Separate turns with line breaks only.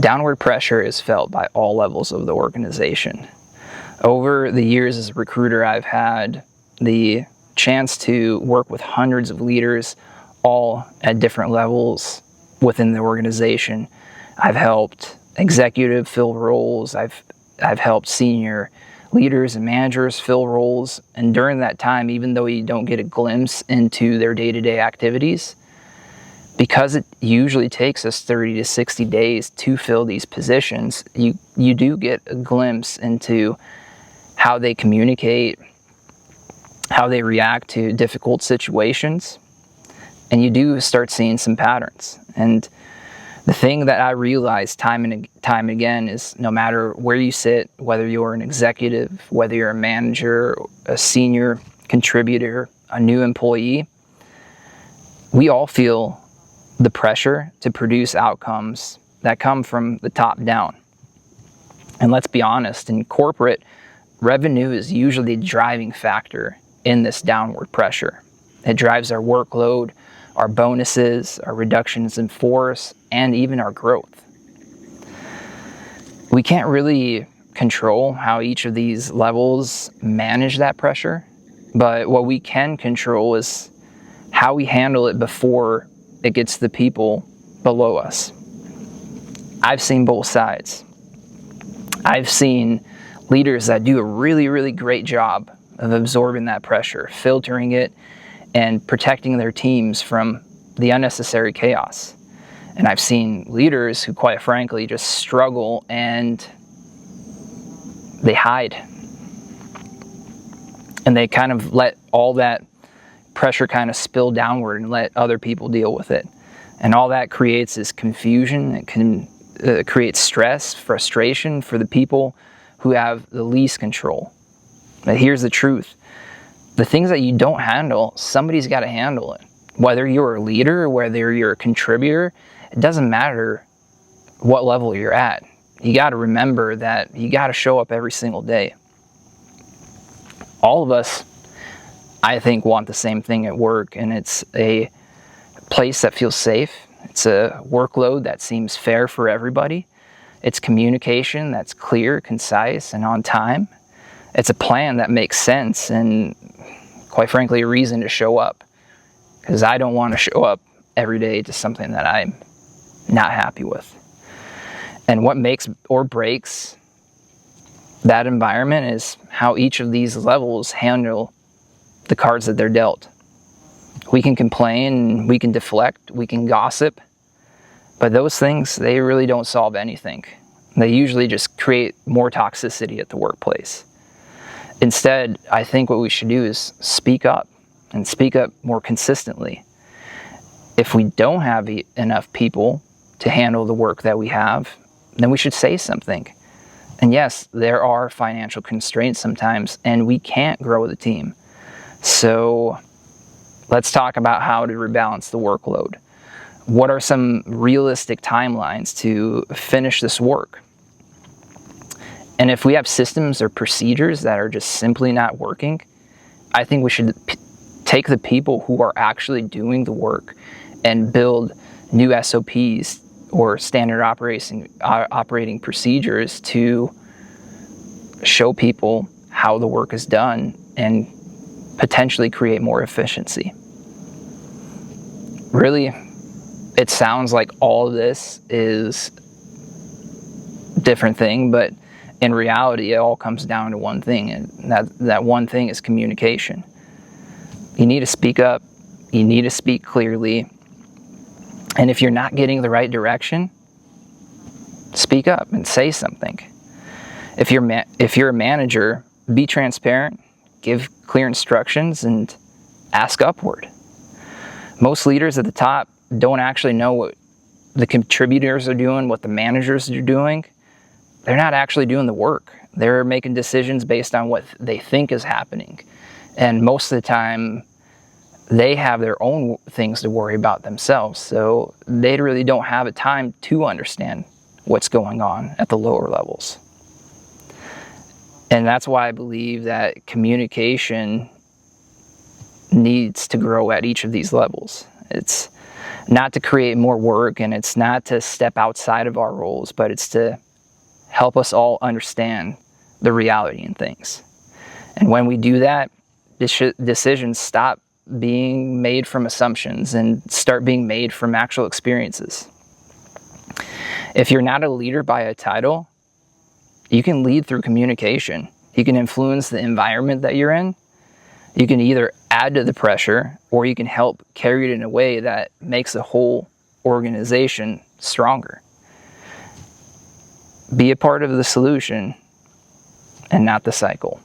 Downward pressure is felt by all levels of the organization. Over the years as a recruiter, I've had the chance to work with hundreds of leaders, all at different levels within the organization. I've helped executive fill roles. I've helped senior leaders and managers fill roles. And during that time, even though you don't get a glimpse into their day-to-day activities, because it usually takes us 30 to 60 days to fill these positions, you do get a glimpse into how they communicate, how they react to difficult situations, and you do start seeing some patterns. And the thing that I realized time and time again is no matter where you sit, whether you're an executive, whether you're a manager, a senior contributor, a new employee, we all feel the pressure to produce outcomes that come from the top down. And let's be honest, in corporate, revenue is usually the driving factor in this downward pressure. It drives our workload, our bonuses, our reductions in force, and even our growth. We can't really control how each of these levels manage that pressure, but what we can control is how we handle it before it gets to the people below us. I've seen both sides. I've seen leaders that do a really, really great job of absorbing that pressure, filtering it, and protecting their teams from the unnecessary chaos. And I've seen leaders who, quite frankly, just struggle and they hide. And they kind of let all that pressure kind of spill downward and let other people deal with it. And all that creates is confusion. It can create stress, frustration for the people who have the least control. But here's the truth. The things that you don't handle, somebody's got to handle it. Whether you're a leader or whether you're a contributor, it doesn't matter what level you're at. You got to remember that you got to show up every single day. All of us, I think, want the same thing at work, and it's a place that feels safe. It's a workload that seems fair for everybody. It's communication that's clear, concise, and on time. It's a plan that makes sense and, quite frankly, a reason to show up. Because I don't want to show up every day to something that I'm not happy with. And what makes or breaks that environment is how each of these levels handle the cards that they're dealt. We can complain, we can deflect, we can gossip, but those things, they really don't solve anything. They usually just create more toxicity at the workplace. Instead, I think what we should do is speak up, and speak up more consistently. If we don't have enough people to handle the work that we have, then we should say something. And yes, there are financial constraints sometimes, and we can't grow the team. So let's talk about how to rebalance the workload. What are some realistic timelines to finish this work? And if we have systems or procedures that are just simply not working, I think we should take the people who are actually doing the work and build new SOPs or standard operating procedures to show people how the work is done and potentially create more efficiency. Really, it sounds like all of this is a different thing, but in reality, it all comes down to one thing, and that one thing is communication. You need to speak up. You need to speak clearly. And if you're not getting the right direction, speak up and say something. If you're a manager, be transparent, give clear instructions, and ask upward. Most leaders at the top don't actually know what the contributors are doing, what the managers are doing. They're not actually doing the work. They're making decisions based on what they think is happening. And most of the time, they have their own things to worry about themselves. So they really don't have a time to understand what's going on at the lower levels. And that's why I believe that communication needs to grow at each of these levels. It's not to create more work, and it's not to step outside of our roles, but it's to help us all understand the reality in things. And when we do that, decisions stop being made from assumptions and start being made from actual experiences. If you're not a leader by a title, you can lead through communication. You can influence the environment that you're in. You can either add to the pressure, or you can help carry it in a way that makes the whole organization stronger. Be a part of the solution and not the cycle.